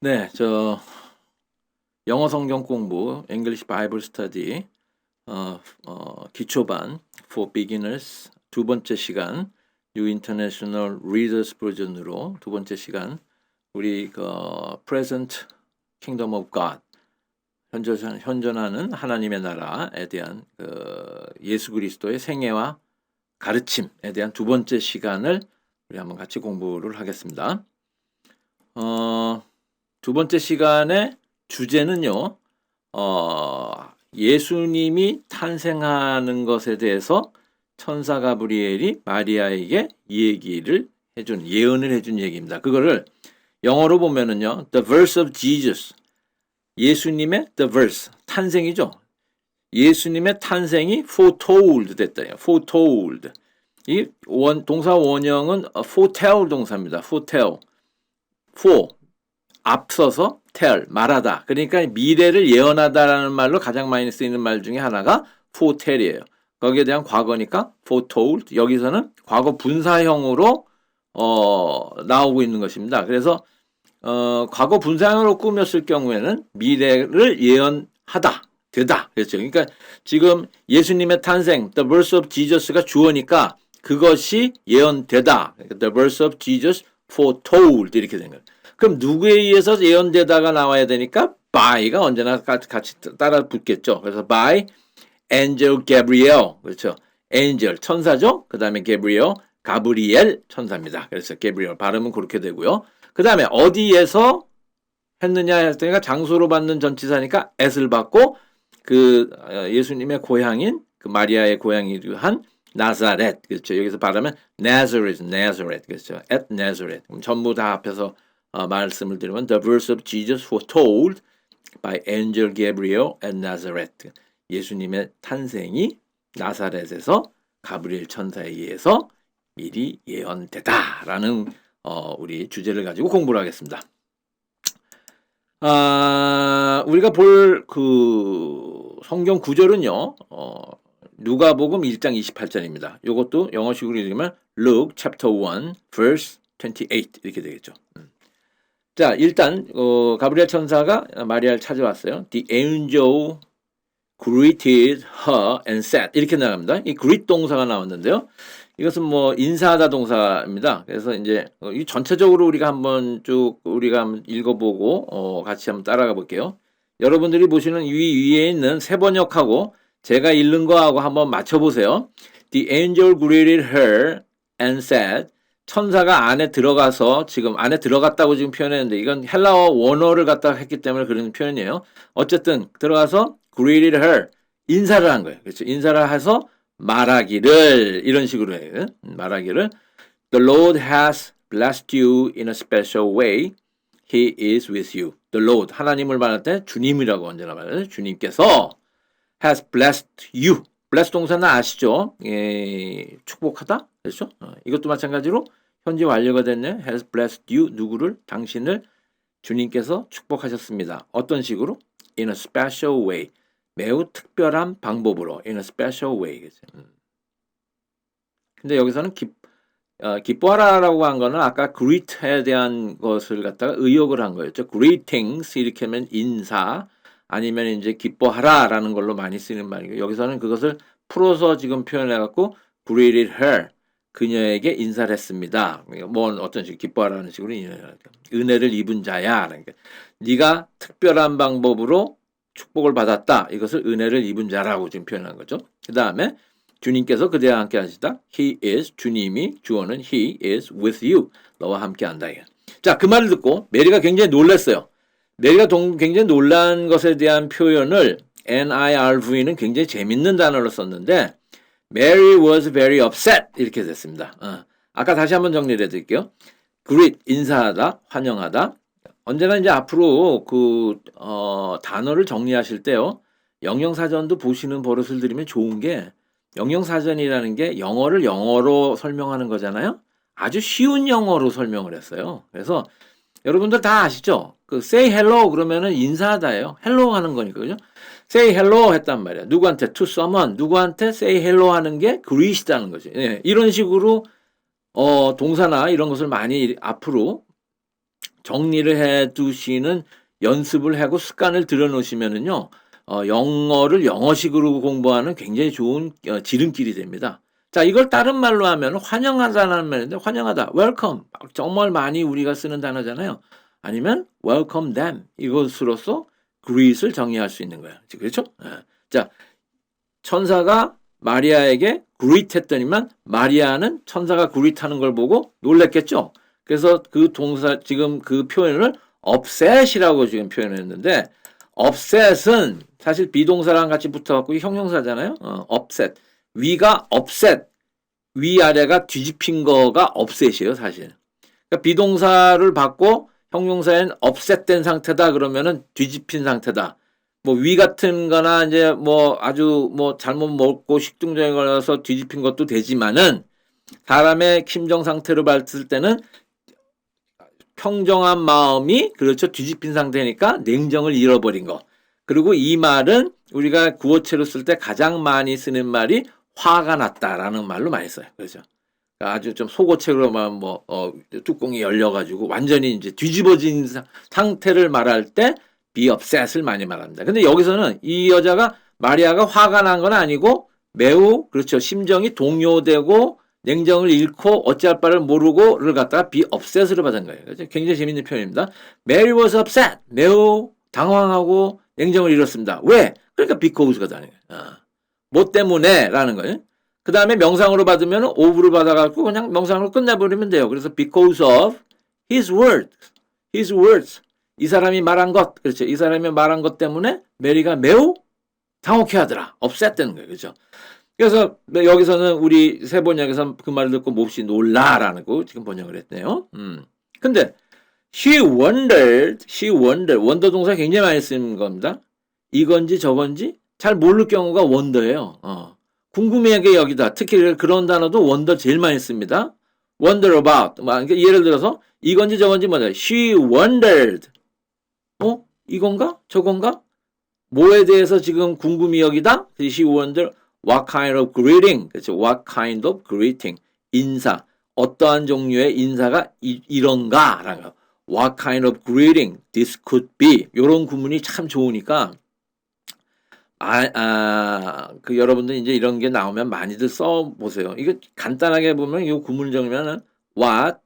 네, 영어 성경 공부, English Bible Study, 기초반 for Beginners 두 번째 시간, New International Readers 버전으로 두 번째 시간, 우리 Present Kingdom of God, 현존하는 하나님의 나라에 대한 예수 그리스도의 생애와 가르침에 대한 두 번째 시간을 우리 한번 같이 공부를 하겠습니다. 두 번째 시간의 주제는요, 예수님이 탄생하는 것에 대해서 천사 가브리엘이 마리아에게 예언을 해준 얘기입니다. 그거를 영어로 보면은요, The Verse of Jesus. 예수님의 The Verse. 탄생이죠. 예수님의 탄생이 foretold 됐다요. foretold. 이 동사 원형은 foretell 동사입니다. foretell. for. 앞서서 tell, 말하다. 그러니까 미래를 예언하다라는 말로 가장 많이 쓰이는 말 중에 하나가 foretell이에요. 거기에 대한 과거니까 foretold. 여기서는 과거 분사형으로 나오고 있는 것입니다. 그래서 과거 분사형으로 꾸몄을 경우에는 미래를 예언하다, 되다. 그렇죠. 그러니까 지금 예수님의 탄생, the birth of Jesus가 주어니까 그것이 예언되다. the birth of Jesus foretold 이렇게 된 거예요. 그럼 누구에 의해서 예언되다가 나와야 되니까 by가 언제나 같이 따라 붙겠죠. 그래서 by angel Gabriel. 그렇죠. angel 천사죠. 그다음에 Gabriel 가브리엘 천사입니다. 그래서 Gabriel 발음은 그렇게 되고요. 그다음에 어디에서 했느냐 했으니까 장소로 받는 전치사니까 at을 받고 예수님의 고향인 마리아의 고향이기도 한 나사렛. 그렇죠. 여기서 발음은 Nazareth. 그렇죠. at Nazareth. 전부 다 앞에서 말씀을 드리면 The verse of Jesus foretold by angel Gabriel at Nazareth. 예수님의 탄생이 나사렛에서 가브리엘 천사에 의해서 미리 예언되다라는 우리 주제를 가지고 공부를 하겠습니다. 우리가 볼 성경 구절은요. 누가복음 1장 28절입니다. 이것도 영어식으로 읽으면 Luke chapter 1 verse 28 이렇게 되겠죠. 자, 일단 가브리엘 천사가 마리아를 찾아왔어요. The angel greeted her and said 이렇게 나갑니다. 이 greet 동사가 나왔는데요. 이것은 인사하다 동사입니다. 그래서 이제 이 전체적으로 우리가 한번 읽어보고 같이 한번 따라가 볼게요. 여러분들이 보시는 위에 있는 세 번역하고 제가 읽는 거하고 한번 맞춰보세요. The angel greeted her and said 천사가 안에 들어가서 지금 안에 들어갔다고 지금 표현했는데 이건 헬라어 원어를 갖다가 했기 때문에 그런 표현이에요. 어쨌든 들어가서 greeted her 인사를 한 거예요. 그렇죠? 인사를 해서 말하기를 이런 식으로 해요. 말하기를 The Lord has blessed you in a special way. He is with you. The Lord 하나님을 말할 때 주님이라고 언제나 말해요. 주님께서 has blessed you. bless 동사는 아시죠? 축복하다. 그렇죠? 이것도 마찬가지로 현재 완료가 됐네. has blessed you. 누구를? 당신을 주님께서 축복하셨습니다. 어떤 식으로? in a special way. 매우 특별한 방법으로. in a special way. 근데 여기서는 기뻐하라라고 한 거는 아까 greet에 대한 것을 갖다가 의역을 한 거였죠. greetings 이렇게 하면 인사 아니면 이제 기뻐하라라는 걸로 많이 쓰는 말이고 여기서는 그것을 풀어서 지금 표현해갖고 greeted her 그녀에게 인사를 했습니다. 어떤 식으로 기뻐하라는 식으로 은혜를 입은 자야. 그러니까 네가 특별한 방법으로 축복을 받았다. 이것을 은혜를 입은 자라고 지금 표현한 거죠. 그 다음에 주님께서 그대와 함께 하시다. He is 주님이 주어는 He is with you. 너와 함께 한다. 자, 그 말을 듣고 메리가 굉장히 놀랐어요. 메리가 굉장히 놀란 것에 대한 표현을 NIRV는 굉장히 재밌는 단어로 썼는데 Mary was very upset 이렇게 됐습니다. 아까 다시 한번 정리를 해드릴게요. greet 인사하다, 환영하다. 언제나 이제 앞으로 단어를 정리하실 때요. 영영사전도 보시는 버릇을 들이면 좋은 게 영영사전이라는 게 영어를 영어로 설명하는 거잖아요. 아주 쉬운 영어로 설명을 했어요. 그래서 여러분들 다 아시죠? say hello 그러면은 인사하다예요. hello 하는 거니까 그죠? say hello 했단 말이야. 누구한테 to someone 누구한테 say hello 하는 게 greet이라는 거지. 이런 식으로 동사나 이런 것을 많이 앞으로 정리를 해 두시는 연습을 하고 습관을 들여 놓으시면은요. 영어를 영어식으로 공부하는 굉장히 좋은 지름길이 됩니다. 자, 이걸 다른 말로 하면 환영하다라는 말인데 환영하다, welcome 정말 많이 우리가 쓰는 단어잖아요. 아니면 welcome them 이것으로써 greet을 정의할 수 있는 거예요. 그렇죠? 자, 천사가 마리아에게 greet 했더니만 마리아는 천사가 greet 하는 걸 보고 놀랬겠죠. 그래서 그 동사 지금 그 표현을 upset이라고 지금 표현했는데 upset은 사실 비동사랑 같이 붙어갖고 형용사잖아요. upset. 위가 upset. 위아래가 뒤집힌 거가 upset이에요, 사실. 그러니까 비동사를 받고 형용사엔 upset된 상태다 그러면은 뒤집힌 상태다. 뭐 위 같은 거나 이제 뭐 아주 뭐 잘못 먹고 식중독에 걸려서 뒤집힌 것도 되지만은 사람의 심정 상태를 봤을 때는 평정한 마음이 그렇죠. 뒤집힌 상태니까 냉정을 잃어버린 거. 그리고 이 말은 우리가 구어체로 쓸 때 가장 많이 쓰는 말이 화가 났다라는 말로 많이 써요. 그렇죠. 아주 좀 속어체로만 뭐 뚜껑이 열려가지고 완전히 이제 뒤집어진 상태를 말할 때 be upset을 많이 말합니다. 근데 여기서는 이 여자가 마리아가 화가 난 건 아니고 매우 그렇죠. 심정이 동요되고 냉정을 잃고 어찌할 바를 모르고를 갖다가 be upset을 받은 거예요. 그래서 굉장히 재밌는 표현입니다. Mary was upset. 매우 당황하고 냉정을 잃었습니다. 왜? 그러니까 because가 되는 거예요. 뭐 때문에 라는 거예요. 그 다음에 명상으로 받으면 of를 받아갖고 그냥 명상으로 끝내버리면 돼요. 그래서 because of his words. his words. 이 사람이 말한 것. 그렇죠. 이 사람이 말한 것 때문에 메리가 매우 당혹해 하더라. upset 되는 거예요. 그렇죠. 그래서 여기서는 우리 세 번역에서 그 말을 듣고 몹시 놀라라는 거 지금 번역을 했네요. 근데 she wondered, 원더 동사 굉장히 많이 쓰는 겁니다. 이건지 저건지 잘 모를 경우가 원더예요. 궁금하게 여기다. 특히 그런 단어도 원더 제일 많이 씁니다. wonder about. 그러니까 예를 들어서 이건지 저건지 뭐냐. she wondered. 이건가? 저건가? 뭐에 대해서 지금 궁금히 여기다? she wondered what kind of greeting. 그렇죠. what kind of greeting. 인사. 어떠한 종류의 인사가 이런가라는 거. what kind of greeting this could be. 이런 구문이 참 좋으니까 그 여러분들 이제 이런 게 나오면 많이들 써 보세요. 이거 간단하게 보면 이 구문 정리면은 what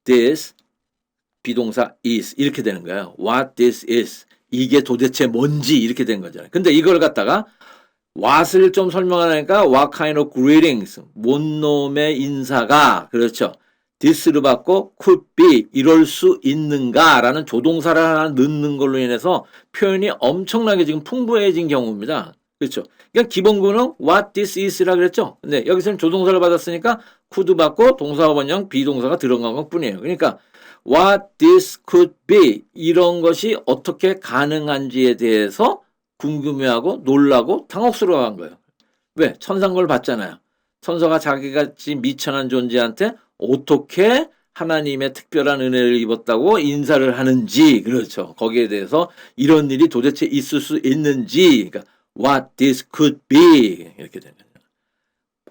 this 비동사 is 이렇게 되는 거예요. what this is 이게 도대체 뭔지 이렇게 된 거잖아요. 근데 이걸 갖다가 what을 좀 설명하니까 what kind of greetings 뭔 놈의 인사가 그렇죠. this를 받고 could be 이럴 수 있는가라는 조동사를 하나 넣는 걸로 인해서 표현이 엄청나게 지금 풍부해진 경우입니다. 그렇죠. 그러니까 기본구는 what this is라 그랬죠. 근데 여기서는 조동사를 받았으니까 could 받고 동사 원형 비동사가 들어간 것 뿐이에요. 그러니까 what this could be 이런 것이 어떻게 가능한지에 대해서 궁금해하고 놀라고 당혹스러워한 거예요. 왜? 천상 걸 봤잖아요. 천사가 자기같이 미천한 존재한테 어떻게 하나님의 특별한 은혜를 입었다고 인사를 하는지 그렇죠. 거기에 대해서 이런 일이 도대체 있을 수 있는지 그러니까 what this could be 이렇게 되는 거예요.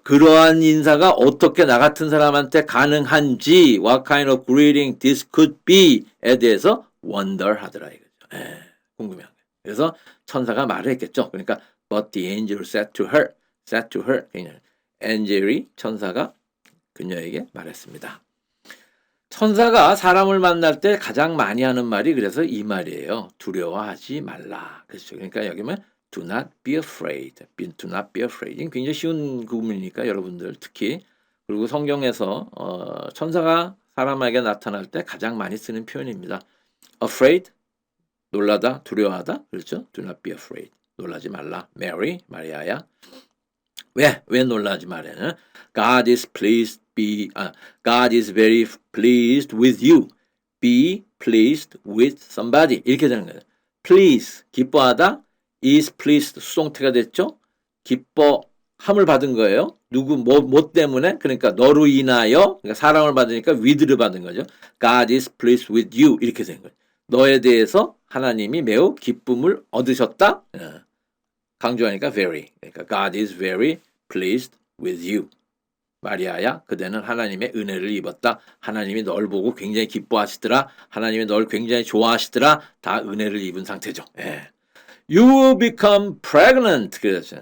그러한 인사가 어떻게 나 같은 사람한테 가능한지 what kind of greeting this could be에 대해서 wonder 하더라 이거죠. 궁금해한 거예요. 그래서 천사가 말을 했겠죠. 그러니까 but the angel said to her 그냥 엔젤이 천사가 그녀에게 말했습니다. 천사가 사람을 만날 때 가장 많이 하는 말이 그래서 이 말이에요. 두려워하지 말라. 그렇죠. 그러니까 여기 보면 do not be afraid. do not be afraid. 굉장히 쉬운 구문이니까 여러분들 특히 그리고 성경에서 천사가 사람에게 나타날 때 가장 많이 쓰는 표현입니다. afraid 놀라다, 두려워하다. 그렇죠? do not be afraid. 놀라지 말라. Mary, 마리아야. 왜 놀라지 말아요? God is God is very pleased with you. Be pleased with somebody. 이렇게 되는 거예요. Please, 기뻐하다. is pleased, 수동태가 됐죠? 기뻐함을 받은 거예요. 뭐 때문에? 그러니까 너로 인하여, 그러니까 사랑을 받으니까 with를 받은 거죠. God is pleased with you. 이렇게 된 거예요. 너에 대해서 하나님이 매우 기쁨을 얻으셨다. 강조하니까 very. 그러니까 God is very pleased with you. 마리아야 그대는 하나님의 은혜를 입었다. 하나님이 널 보고 굉장히 기뻐하시더라. 하나님이 널 굉장히 좋아하시더라. 다 은혜를 입은 상태죠. 예. You will become pregnant. 그래서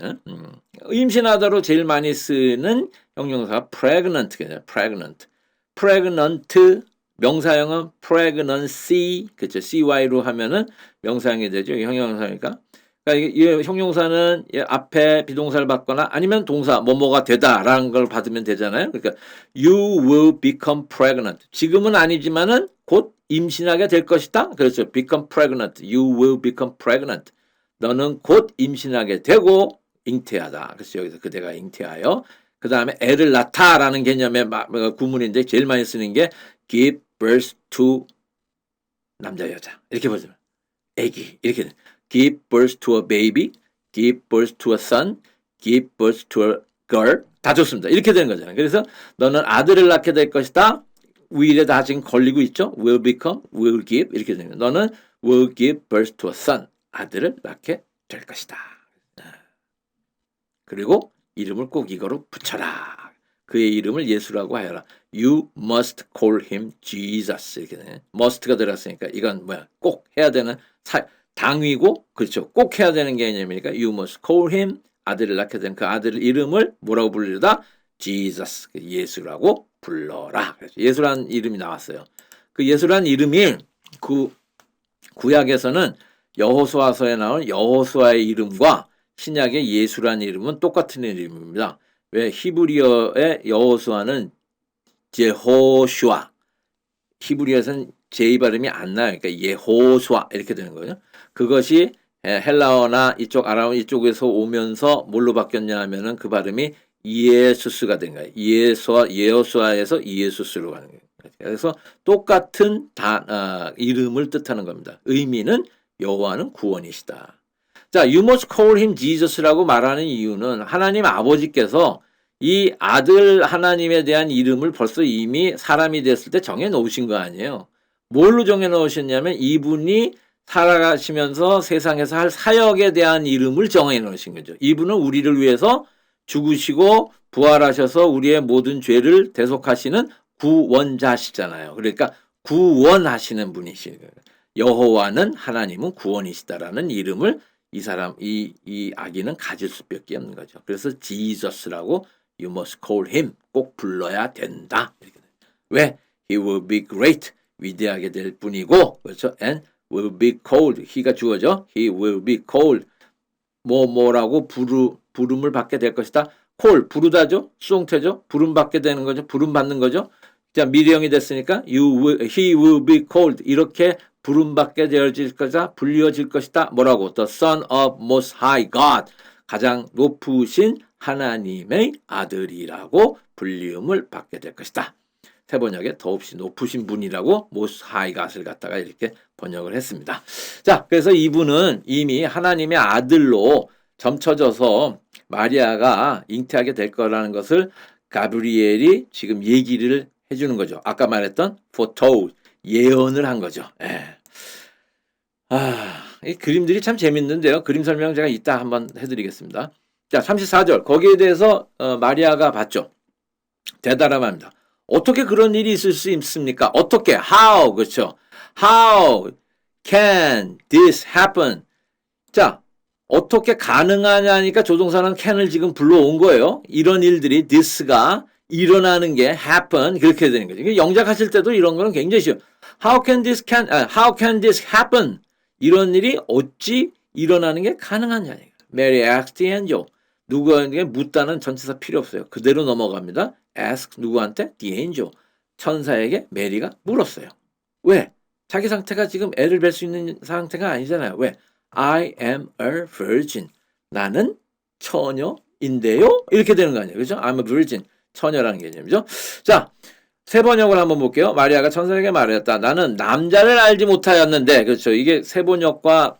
임신하다로 제일 많이 쓰는 형용사가 pregnant. pregnant. pregnant 명사형은 pregnancy. 그렇죠. cy로 하면은 명사형이 되죠. 형용사니까. 그러니까 이 형용사는 앞에 비동사를 받거나 아니면 동사 뭐뭐가 되다라는 걸 받으면 되잖아요. 그러니까 you will become pregnant. 지금은 아니지만은 곧 임신하게 될 것이다. 그렇죠. become pregnant. You will become pregnant. 너는 곧 임신하게 되고 잉태하다. 그래서 여기서 그대가 잉태하여 그 다음에 애를 낳다라는 개념의 구문인데 제일 많이 쓰는 게 give birth to 남자 여자 이렇게 보시면 애기 이렇게 give birth to a baby, give birth to a son, give birth to a girl 다 좋습니다. 이렇게 되는 거잖아요. 그래서 너는 아들을 낳게 될 것이다. will에 다 지금 걸리고 있죠. will become, will give 이렇게 되는 거예요. 너는 will give birth to a son. 아들을 낳게 될 것이다. 그리고 이름을 꼭 이거로 붙여라. 그의 이름을 예수라고 하여라. You must call him Jesus. 이렇게 되네. must가 들어갔으니까 이건 뭐야? 꼭 해야 되는 당위고 그렇죠. 꼭 해야 되는 개념이니까 you must call him 아들을 낳게 된 그 아들 이름을 뭐라고 부르다? Jesus. 예수라고 불러라. 예수라는 이름이 나왔어요. 그 예수라는 이름이 그 구약에서는 여호수아서에 나온 여호수아의 이름과 신약의 예수라는 이름은 똑같은 이름입니다. 왜 히브리어의 여호수아는 제호슈아 히브리어에서는 제이 발음이 안 나요. 그러니까 예호수아 이렇게 되는 거예요. 그것이 헬라어나 이쪽 아람어 이쪽에서 오면서 뭘로 바뀌었냐 하면은 그 발음이 이에수스가 된 거예요. 예호수아에서 이에수스로 가는 거예요. 그래서 똑같은 이름을 뜻하는 겁니다. 의미는 여호와는 구원이시다. 자, you must call him Jesus라고 말하는 이유는 하나님 아버지께서 이 아들 하나님에 대한 이름을 벌써 이미 사람이 됐을 때 정해 놓으신 거 아니에요. 뭘로 정해 놓으셨냐면 이분이 살아가시면서 세상에서 할 사역에 대한 이름을 정해 놓으신 거죠. 이분은 우리를 위해서 죽으시고 부활하셔서 우리의 모든 죄를 대속하시는 구원자시잖아요. 그러니까 구원하시는 분이시는 거예요. 여호와는 하나님은 구원이시다라는 이름을 이 아기는 가질 수밖에 없는 거죠. 그래서 Jesus라고 you must call him 꼭 불러야 된다. 왜? He will be great 위대하게 될 뿐이고 그렇죠? And will be called he가 주어져. He will be called 뭐라고 부름을 받게 될 것이다. call 부르다죠. 수동태죠. 부름 받게 되는 거죠. 부름 받는 거죠. 자 미래형이 됐으니까 he will be called 이렇게 부름받게 되어질 것이다. 불려질 것이다. 뭐라고? The Son of Most High God. 가장 높으신 하나님의 아들이라고 불리움을 받게 될 것이다. 세 번역에 더없이 높으신 분이라고 Most High God을 갖다가 이렇게 번역을 했습니다. 자, 그래서 이분은 이미 하나님의 아들로 점쳐져서 마리아가 잉태하게 될 거라는 것을 가브리엘이 지금 얘기를 해주는 거죠. 아까 말했던 foretold. 예언을 한 거죠. 예. 이 그림들이 참 재밌는데요. 그림 설명 제가 이따 한번 해드리겠습니다. 자, 34절. 거기에 대해서 마리아가 봤죠. 대답합니다. 어떻게 그런 일이 있을 수 있습니까? 어떻게? How? 그렇죠. How can this happen? 자, 어떻게 가능하냐니까 조동사는 can을 지금 불러온 거예요. 이런 일들이 this가 일어나는 게 happen 그렇게 되는 거죠. 영작하실 때도 이런 거는 굉장히 쉬워요. How can this happen? 이런 일이 어찌 일어나는 게 가능하냐. Mary asked the angel. 누구에게 묻다는 전치사 필요 없어요. 그대로 넘어갑니다. ask 누구한테? The angel. 천사에게 메리가 물었어요. 왜? 자기 상태가 지금 애를 뵐 수 있는 상태가 아니잖아요. 왜? I am a virgin. 나는 처녀인데요? 이렇게 되는 거 아니에요. 그렇죠? I'm a virgin. 처녀라는 개념이죠. 자, 세 번역을 한번 볼게요. 마리아가 천사에게 말했다. 나는 남자를 알지 못하였는데, 그렇죠. 이게 세 번역과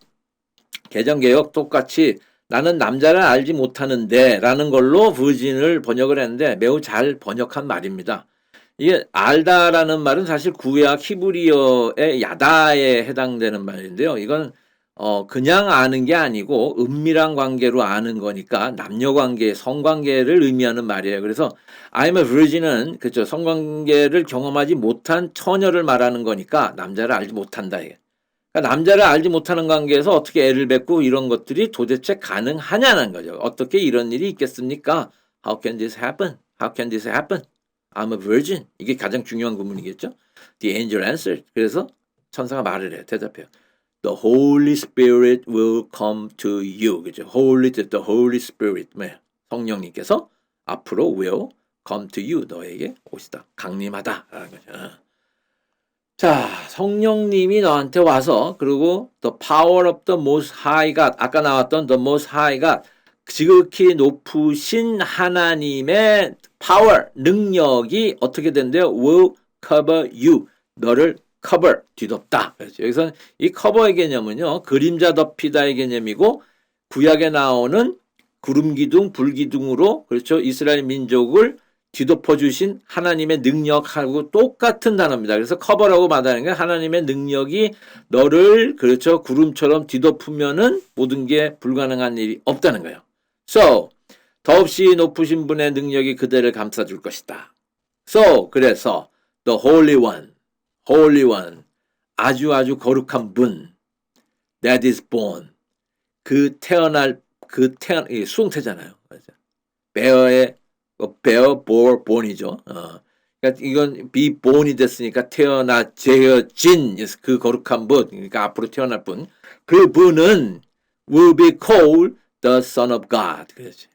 개정개혁 똑같이 나는 남자를 알지 못하는데 라는 걸로 virgin을 번역을 했는데 매우 잘 번역한 말입니다. 이게 알다라는 말은 사실 구약 히브리어의 야다에 해당되는 말인데요. 이건 그냥 아는 게 아니고 은밀한 관계로 아는 거니까 남녀 관계, 성관계를 의미하는 말이에요. 그래서 I'm a virgin은 그죠. 성관계를 경험하지 못한 처녀를 말하는 거니까 남자를 알지 못한다. 이게. 그러니까 남자를 알지 못하는 관계에서 어떻게 애를 뵙고 이런 것들이 도대체 가능하냐는 거죠. 어떻게 이런 일이 있겠습니까? How can this happen? How can this happen? I'm a virgin. 이게 가장 중요한 구문이겠죠. The angel answered. 그래서 천사가 말을 해요. 대답해요. The Holy Spirit will come to you. 그죠? The Holy Spirit. 네. 성령님께서 앞으로 will come to you. 너에게 오시다. 강림하다. 라는 거죠. 자, 성령님이 너한테 와서 그리고 the power of the most high God. 아까 나왔던 the most high God. 지극히 높으신 하나님의 power, 능력이 어떻게 된대요? will cover you. 너를 cover, 뒤덮다. 그렇죠. 여기서 이 cover의 개념은요. 그림자 덮이다의 개념이고 구약에 나오는 구름기둥, 불기둥으로 그렇죠. 이스라엘 민족을 뒤덮어주신 하나님의 능력하고 똑같은 단어입니다. 그래서 cover라고 말하는 게 하나님의 능력이 너를 그렇죠. 구름처럼 뒤덮으면은 모든 게 불가능한 일이 없다는 거예요. So, 더없이 높으신 분의 능력이 그대를 감싸줄 것이다. So, 그래서 the Holy One, 아주 거룩한 분, that is born, 이 수동태잖아요. bear, born이죠. 그러니까 이건 be born이 됐으니까 재어진 그 거룩한 분, 그러니까 앞으로 태어날 분, 그 분은 will be called the Son of God. 그렇지.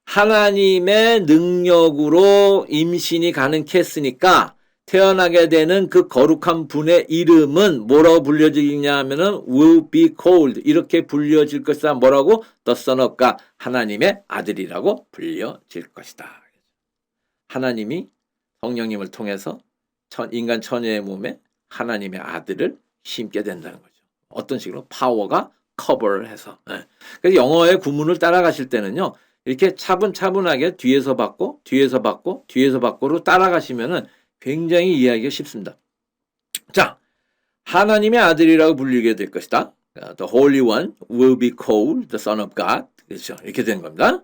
하나님의 능력으로 임신이 가능했으니까 태어나게 되는 그 거룩한 분의 이름은 뭐라고 불려지냐 하면은 will be called 이렇게 불려질 것이다. 뭐라고? The Son of God. 하나님의 아들이라고 불려질 것이다. 하나님이 성령님을 통해서 인간 처녀의 몸에 하나님의 아들을 심게 된다는 거죠. 어떤 식으로? 파워가 커버를 해서. 그래서 영어의 구문을 따라가실 때는요. 이렇게 차분차분하게 뒤에서 받고 로 따라가시면은 굉장히 이해하기가 쉽습니다. 자, 하나님의 아들이라고 불리게 될 것이다. The Holy One will be called the Son of God. 그렇죠. 이렇게 된 겁니다.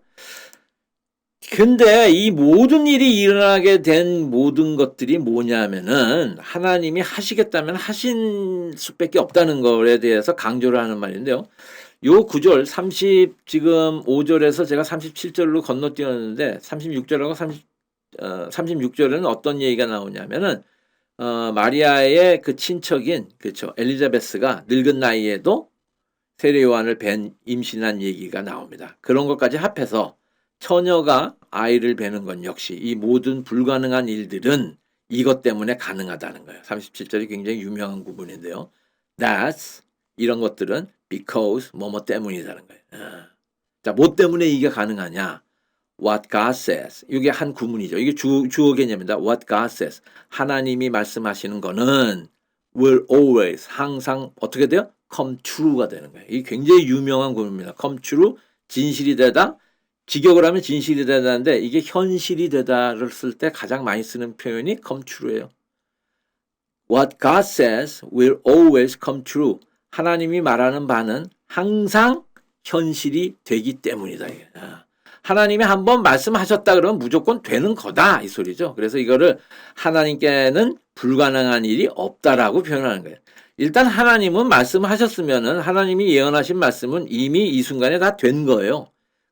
근데 이 모든 일이 일어나게 된 모든 것들이 뭐냐면은 하나님이 하시겠다면 하신 수밖에 없다는 것에 대해서 강조를 하는 말인데요. 요 구절 지금 5절에서 제가 37절로 건너뛰었는데 36절하고 36절에는 어떤 얘기가 나오냐면은 마리아의 그 친척인 그렇죠. 엘리자베스가 늙은 나이에도 세례 요한을 임신한 얘기가 나옵니다. 그런 것까지 합해서 처녀가 아이를 베는 건 역시 이 모든 불가능한 일들은 이것 때문에 가능하다는 거예요. 37절이 굉장히 유명한 구문인데요. That's 이런 것들은 because 뭐뭐 때문이라는 거예요. 자, 뭐 때문에 이게 가능하냐? What God says. 이게 한 구문이죠. 이게 주어 개념입니다. What God says. 하나님이 말씀하시는 거는 will always 항상 어떻게 돼요? come true가 되는 거예요. 이게 굉장히 유명한 구문입니다. come true 진실이 되다. 직역을 하면 진실이 되다는데 이게 현실이 되다를 쓸 때 가장 많이 쓰는 표현이 come true예요. What God says will always come true. 하나님이 말하는 바는 항상 현실이 되기 때문이다. 하나님이 한번 말씀하셨다 그러면 무조건 되는 거다 이 소리죠. 그래서 이거를 하나님께는 불가능한 일이 없다라고 표현하는 거예요. 일단 하나님은 말씀하셨으면은 하나님이 예언하신 말씀은 이미 이 순간에 다 된 거예요.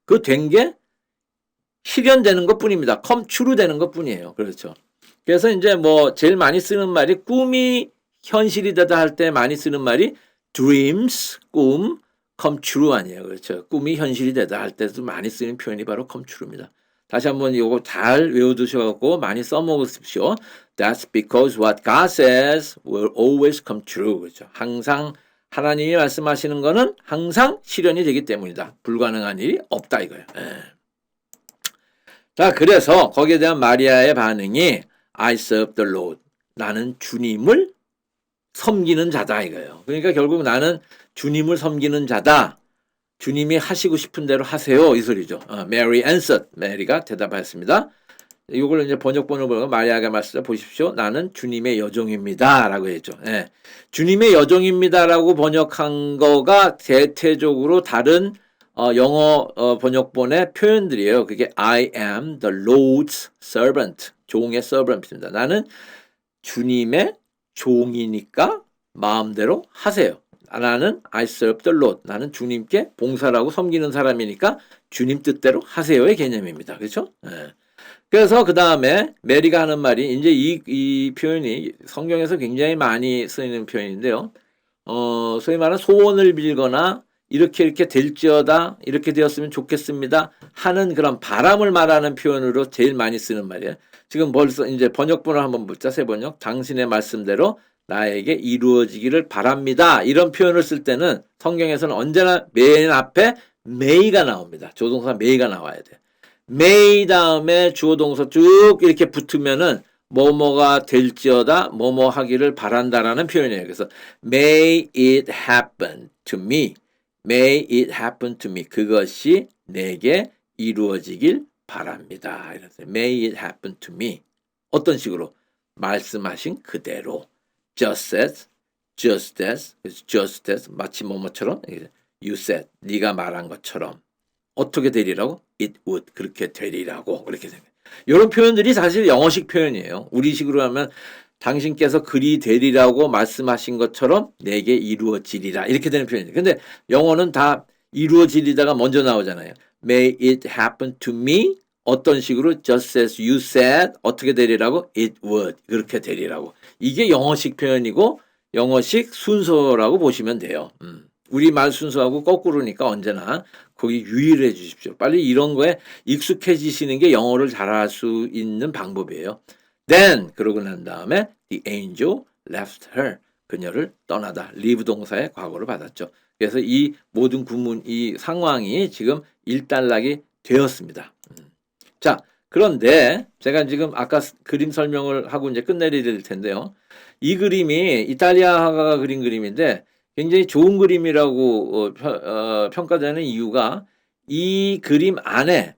그 된 게 실현되는 것뿐입니다. come true 되는 것뿐이에요. 그렇죠. 그래서 이제 뭐 제일 많이 쓰는 말이 꿈이 현실이 되다 할 때 많이 쓰는 말이 dreams, 꿈, come true 아니에요. 그렇죠. 꿈이 현실이 되다 할 때도 많이 쓰는 표현이 바로 come true입니다. 다시 한번 이거 잘 외워두셔갖고 많이 써먹으십시오. That's because what God says will always come true. 그렇죠. 항상 하나님이 말씀하시는 거는 항상 실현이 되기 때문이다. 불가능한 일이 없다 이거예요. 자, 그래서 거기에 대한 마리아의 반응이 I serve the Lord. 나는 주님을 섬기는 자다 이거예요. 그러니까 결국 나는 주님을 섬기는 자다. 주님이 하시고 싶은 대로 하세요 이 소리죠. Mary answered. 메리가 대답하였습니다. 이걸 이제 번역본을 보면 마리아가 말씀해 보십시오. 나는 주님의 여종입니다라고 했죠. 예. 주님의 여종입니다라고 번역한 거가 대체적으로 다른 영어 번역본의 표현들이에요. 그게 I am the Lord's servant. 종의 servant입니다. 나는 주님의 종이니까 마음대로 하세요. 나는 I serve the Lord. 나는 주님께 봉사라고 섬기는 사람이니까 주님 뜻대로 하세요의 개념입니다. 그렇죠? 예. 그래서 그 다음에 메리가 하는 말이 이제 이 표현이 성경에서 굉장히 많이 쓰이는 표현인데요. 소위 말하는 소원을 빌거나 이렇게 될지어다, 이렇게 되었으면 좋겠습니다 하는 그런 바람을 말하는 표현으로 제일 많이 쓰는 말이에요. 지금 벌써 이제 번역본을 한번 보자. 새 번역. 당신의 말씀대로 나에게 이루어지기를 바랍니다. 이런 표현을 쓸 때는 성경에서는 언제나 맨 앞에 may가 나옵니다. 조동사 may가 나와야 돼요. may 다음에 주어 동사 쭉 이렇게 붙으면은 뭐뭐가 될지어다, 뭐뭐 하기를 바란다라는 표현이에요. 그래서 may it happen to me. May it happen to me. 그것이 내게 이루어지길 바랍니다. 이랬어요. May it happen to me. 어떤 식으로? 말씀하신 그대로. Just as, just as, just as, 마치 뭐뭐처럼, you said, 네가 말한 것처럼. 어떻게 되리라고? It would, 그렇게 되리라고. 그렇게 생각해요. 이런 표현들이 사실 영어식 표현이에요. 우리식으로 하면 당신께서 그리 되리라고 말씀하신 것처럼 내게 이루어지리라. 이렇게 되는 표현이에요. 근데 영어는 다 이루어지리다가 먼저 나오잖아요. May it happen to me. 어떤 식으로? Just as you said. 어떻게 되리라고? It would. 그렇게 되리라고. 이게 영어식 표현이고 영어식 순서라고 보시면 돼요. 우리말 순서하고 거꾸로니까 언제나 거기 유의를 해 주십시오. 빨리 이런 거에 익숙해지시는 게 영어를 잘할 수 있는 방법이에요. Then 그러고 난 다음에 the angel left her. 그녀를 떠나다. leave 동사의 과거를 받았죠. 그래서 이 모든 구문, 이 상황이 지금 일단락이 되었습니다. 자, 그런데 제가 지금 아까 그림 설명을 하고 이제 끝내릴 텐데요. 이 그림이 이탈리아 화가가 그린 그림인데 굉장히 좋은 그림이라고 평가되는 이유가 이 그림 안에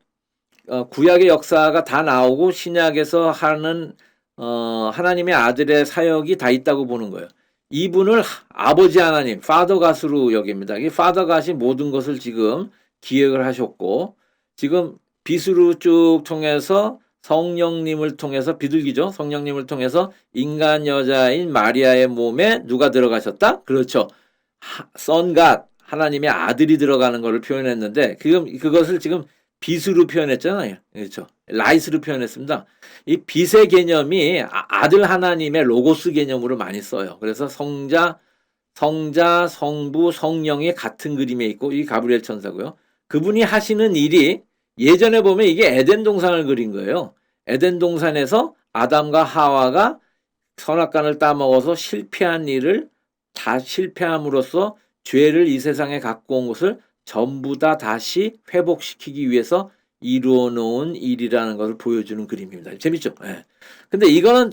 구약의 역사가 다 나오고 신약에서 하는 하나님의 아들의 사역이 다 있다고 보는 거예요. 이분을 아버지 하나님, 파더 갓으로 여깁니다. 이 파더 갓이 모든 것을 지금 기획을 하셨고 지금 빛으로 쭉 통해서 성령님을 통해서 비둘기죠. 성령님을 통해서 인간 여자인 마리아의 몸에 누가 들어가셨다? 그렇죠. 선갓 하나님의 아들이 들어가는 것을 표현했는데 그것을 지금 빛으로 표현했잖아요. 그렇죠. 라이트로 표현했습니다. 이 빛의 개념이 아들 하나님의 로고스 개념으로 많이 써요. 그래서 성자, 성부, 성령이 같은 그림에 있고 이 가브리엘 천사고요. 그분이 하시는 일이 예전에 보면 이게 에덴 동산을 그린 거예요. 에덴 동산에서 아담과 하와가 선악과를 따먹어서 실패한 일을 다 실패함으로써 죄를 이 세상에 갖고 온 것을 전부 다 다시 회복시키기 위해서 이루어 놓은 일이라는 것을 보여주는 그림입니다. 재밌죠? 예. 근데 이거는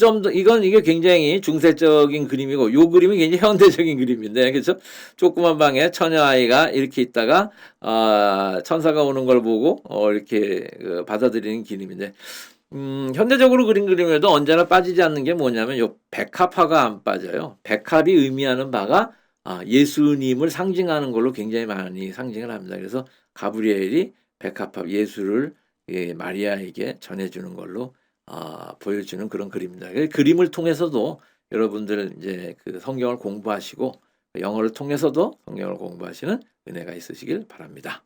이게 굉장히 중세적인 그림이고, 요 그림이 굉장히 현대적인 그림인데, 그렇죠? 조그만 방에 처녀아이가 이렇게 있다가, 천사가 오는 걸 보고, 이렇게 받아들이는 그림인데, 현대적으로 그린 그림에도 언제나 빠지지 않는 게 뭐냐면, 요 백합화가 안 빠져요. 백합이 의미하는 바가, 예수님을 상징하는 걸로 굉장히 많이 상징을 합니다. 그래서 가브리엘이 백합화 예수를 마리아에게 전해주는 걸로 보여주는 그런 그림입니다. 그림을 통해서도 여러분들 이제 그 성경을 공부하시고 영어를 통해서도 성경을 공부하시는 은혜가 있으시길 바랍니다.